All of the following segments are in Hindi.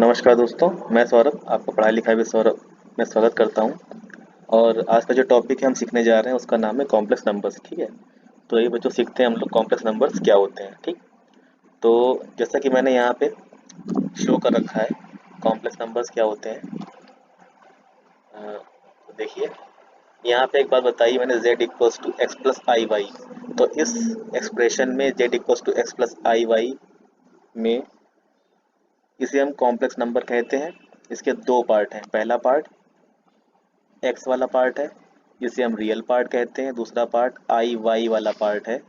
नमस्कार दोस्तों, मैं सौरभ, आपका पढ़ाई लिखाई में सौरभ मैं स्वागत करता हूं। और आज का जो टॉपिक है हम सीखने जा रहे हैं उसका नाम है कॉम्प्लेक्स नंबर्स। ठीक है, तो ये बच्चों सीखते हैं हम लोग कॉम्प्लेक्स नंबर्स क्या होते हैं। ठीक, तो जैसा कि मैंने यहाँ पे शो कर रखा है कॉम्प्लेक्स नंबर्स क्या होते हैं। तो देखिए यहाँ पे एक बात बताई मैंने, z equals to x plus i y. तो इस एक्सप्रेशन में z equals to x plus i y में इसे हम कॉम्प्लेक्स नंबर कहते हैं। इसके दो पार्ट हैं, पहला पार्ट एक्स वाला पार्ट है, जिसे हम रियल पार्ट कहते हैं। दूसरा पार्ट आई वाई वाला पार्ट है,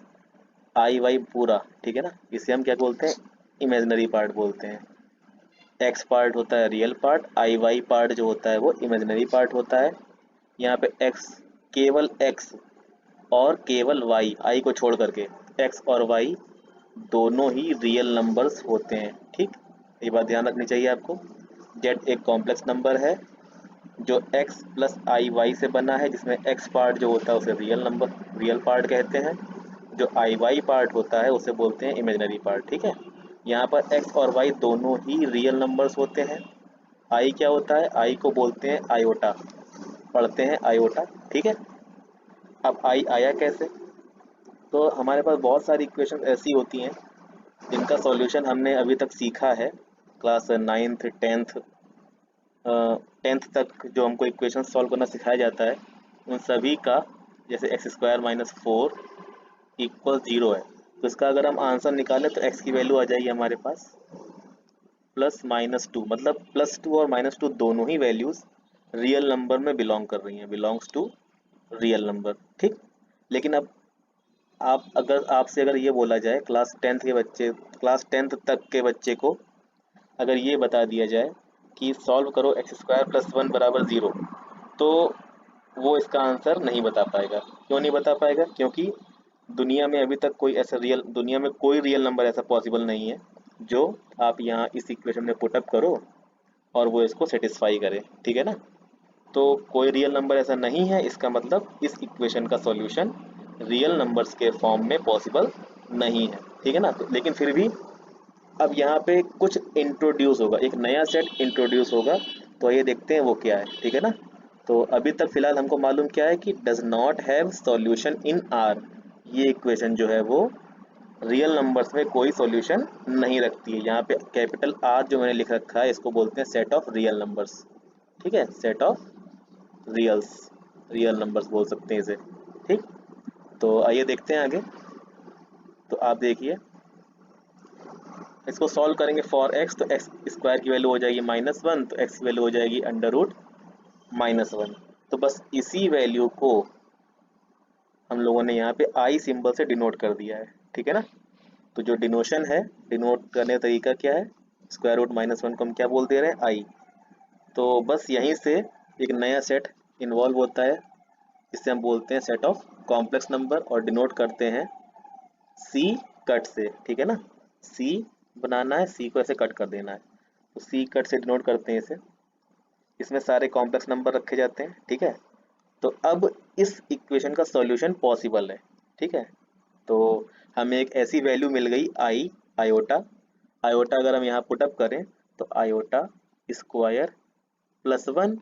आई वाई पूरा, ठीक है ना, इसे हम क्या बोलते हैं, इमेजिनरी पार्ट बोलते हैं। एक्स पार्ट होता है रियल पार्ट, आई वाई पार्ट जो होता है वो इमेजिनरी पार्ट होता है। यहाँ पे एक्स, केवल एक्स और केवल वाई, आई को छोड़ करके एक्स और वाई दोनों ही रियल नंबर्स होते हैं। ठीक, ये बात ध्यान रखनी चाहिए आपको। जेड एक कॉम्प्लेक्स नंबर है जो x प्लस आई वाई से बना है, जिसमें x पार्ट जो होता है उसे रियल नंबर, रियल पार्ट कहते हैं। जो आई वाई पार्ट होता है उसे बोलते हैं इमेजिनरी पार्ट। ठीक है, यहाँ पर x और y दोनों ही रियल नंबर्स होते हैं। i क्या होता है, i को बोलते हैं आयोटा, पढ़ते हैं आयोटा। ठीक है, अब i आया कैसे, तो हमारे पास बहुत सारी इक्वेशन ऐसी होती हैं जिनका सॉल्यूशन हमने अभी तक सीखा है। क्लास नाइन्थ टेंथ तक जो हमको इक्वेशन सॉल्व करना सिखाया जाता है उन सभी का, जैसे x square minus four equal zero है, तो इसका अगर हम आंसर निकालें तो एक्स की वैल्यू आ जाएगी हमारे पास प्लस माइनस टू। मतलब प्लस टू और माइनस टू दोनों ही वैल्यूज रियल नंबर में बिलोंग कर रही हैं, बिलोंग्स टू रियल नंबर। ठीक, लेकिन अब आप अगर आपसे अगर ये बोला जाए क्लास टेंथ तक के बच्चे को अगर ये बता दिया जाए कि सॉल्व करो एक्स स्क्वायर प्लस वन बराबर ज़ीरो, तो वो इसका आंसर नहीं बता पाएगा। क्यों नहीं बता पाएगा, क्योंकि दुनिया में कोई रियल नंबर ऐसा पॉसिबल नहीं है जो आप यहाँ इस इक्वेशन में पुटअप करो और वो इसको सेटिस्फाई करे। ठीक है ना, तो कोई रियल नंबर ऐसा नहीं है, इसका मतलब इस इक्वेशन का सॉल्यूशन रियल नंबर्स के फॉर्म में पॉसिबल नहीं है। ठीक है ना, तो लेकिन फिर भी अब यहाँ पे कुछ इंट्रोड्यूस होगा, एक नया सेट इंट्रोड्यूस होगा, तो ये देखते हैं वो क्या है। ठीक है ना, तो अभी तक फिलहाल हमको मालूम क्या है कि does not have solution in are, ये इक्वेशन जो है वो रियल नंबर्स में कोई सॉल्यूशन नहीं रखती है। यहाँ पे कैपिटल आर जो मैंने लिख रखा है इसको बोलते हैं सेट ऑफ रियल नंबर्स। ठीक है, सेट ऑफ रियल नंबर्स बोल सकते हैं इसे। ठीक, तो आइए देखते हैं आगे। तो आप देखिए इसको सॉल्व करेंगे फॉर एक्स, तो एक्स स्क्वायर की वैल्यू हो जाएगी माइनस वन, तो एक्स की वैल्यू हो जाएगी अंडर रूट माइनस वन। तो बस इसी वैल्यू को हम लोगों ने यहाँ पे आई सिंबल से डिनोट कर दिया है। ठीक है ना, तो जो डिनोशन है, डिनोट करने का तरीका क्या है, स्क्वायर रूट माइनस वन को हम क्या बोल दे रहे हैं, आई। तो बस यहीं से एक नया सेट इन्वॉल्व होता है, इससे हम बोलते हैं सेट ऑफ कॉम्प्लेक्स नंबर, और डिनोट करते हैं सी कट से। ठीक है ना, सी बनाना है, सी को ऐसे कट कर देना है, तो सी कट से डिनोट करते हैं इसे। इसमें सारे कॉम्प्लेक्स नंबर रखे जाते हैं। ठीक है, तो अब इस इक्वेशन का सॉल्यूशन पॉसिबल है। ठीक है, तो हमें एक ऐसी वैल्यू मिल गई आई, आयोटा। आयोटा अगर हम यहाँ पुटअप करें तो आयोटा स्क्वायर प्लस वन।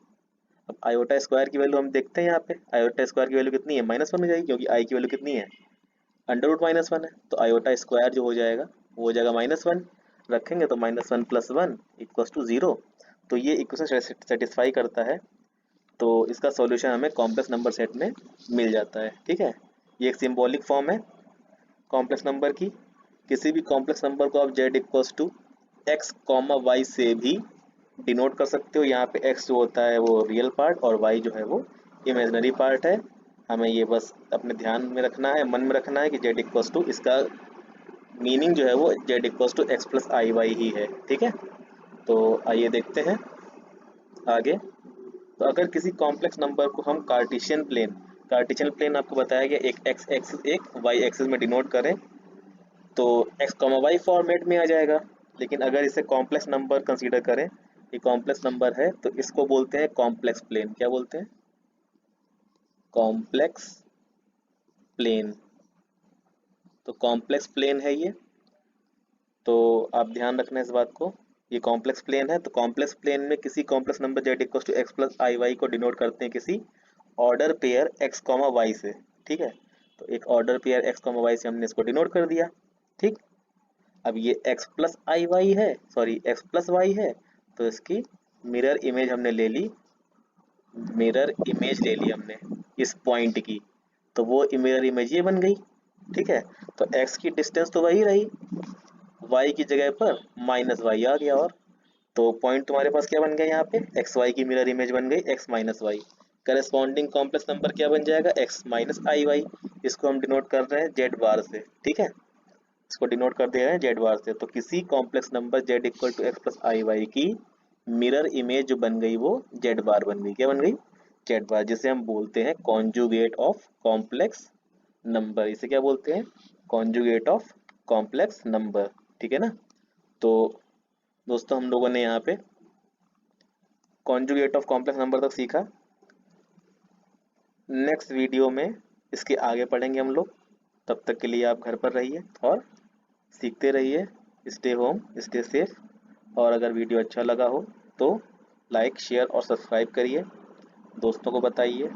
अब आयोटा स्क्वायर की वैल्यू हम देखते हैं, यहाँ पे आयोटा स्क्वायर की वैल्यू कितनी है, माइनस वन हो जाएगी, क्योंकि आई की वैल्यू कितनी है, अंडर रूट माइनस वन है। तो आयोटा स्क्वायर जो हो जाएगा वो हो जाएगा माइनस वन, रखेंगे तो minus one plus one equals to zero. तो ये इक्वेशन सेटिस्फाई करता है, तो इसका सॉल्यूशन हमें कॉम्प्लेक्स नंबर सेट में मिल जाता है। ठीक है, ये एक सिंबॉलिक फॉर्म है कॉम्प्लेक्स नंबर की। किसी भी कॉम्प्लेक्स नंबर को आप z equals to x comma y से भी डिनोट कर सकते हो। यहाँ पे x जो होता है वो रियल पार्ट और y जो है वो इमेजिनरी पार्ट है। हमें ये बस अपने ध्यान में रखना है, मन में रखना है कि z इक्वल्स टू, इसका मीनिंग जो है वो z equals to x plus i y ही है। ठीक है, तो आइए देखते हैं आगे। तो अगर किसी कॉम्प्लेक्स नंबर को हम कार्टेशियन प्लेन आपको बताया गया, एक एक्स एक्सिस एक वाई एक्सिस में डिनोट करें तो एक्स कॉमा वाई फॉर्मेट में आ जाएगा। लेकिन अगर इसे कॉम्प्लेक्स नंबर कंसीडर करें, ये कॉम्प्लेक्स नंबर है, तो इसको बोलते हैं कॉम्प्लेक्स प्लेन। क्या बोलते हैं, कॉम्प्लेक्स प्लेन। तो कॉम्प्लेक्स प्लेन है ये, तो आप ध्यान रखना इस बात को, ये कॉम्प्लेक्स प्लेन है, तो कॉम्प्लेक्स प्लेन में किसी complex number z equal to x plus i y को डिनोट करते हैं किसी order pair x comma y से। ठीक है, तो एक order pair x comma y से हमने इसको डिनोट कर दिया। ठीक, अब ये x प्लस आई वाई है, सॉरी x प्लस वाई है, तो इसकी मिरर इमेज हमने ले ली, मिरर इमेज ले ली हमने इस पॉइंट की, तो वो मिरर इमेज ये बन गई। ठीक है, तो x की डिस्टेंस तो वही रही, y की जगह पर माइनस वाई आ गया, और तो पॉइंट तुम्हारे पास क्या बन गया यहाँ पे, एक्स वाई की मिरर इमेज बन गई x minus y. Corresponding complex number क्या बन जाएगा, x माइनस आई वाई। इसको हम डिनोट कर रहे हैं z बार से। ठीक है, इसको डिनोट कर दे रहे हैं z बार से, तो किसी complex number z equal to x plus i y की मिरर इमेज जो बन गई वो z बार बन गई। क्या बन गई, z बार, जिसे हम बोलते हैं कॉन्जुगेट ऑफ कॉम्प्लेक्स नंबर। इसे क्या बोलते हैं, कॉन्जुगेट ऑफ कॉम्प्लेक्स नंबर। ठीक है ना। तो दोस्तों हम लोगों ने यहाँ पे कॉन्जुगेट ऑफ कॉम्प्लेक्स नंबर तक सीखा। नेक्स्ट वीडियो में इसके आगे पढ़ेंगे हम लोग। तब तक के लिए आप घर पर रहिए और सीखते रहिए। Stay home, stay safe. और अगर वीडियो अच्छा लगा हो तो लाइक, शेयर और सब्सक्राइब करिए, दोस्तों को बताइए।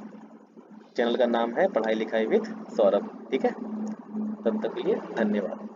चैनल का नाम है पढ़ाई लिखाई विद सौरभ। ठीक है, तब तक के लिए धन्यवाद।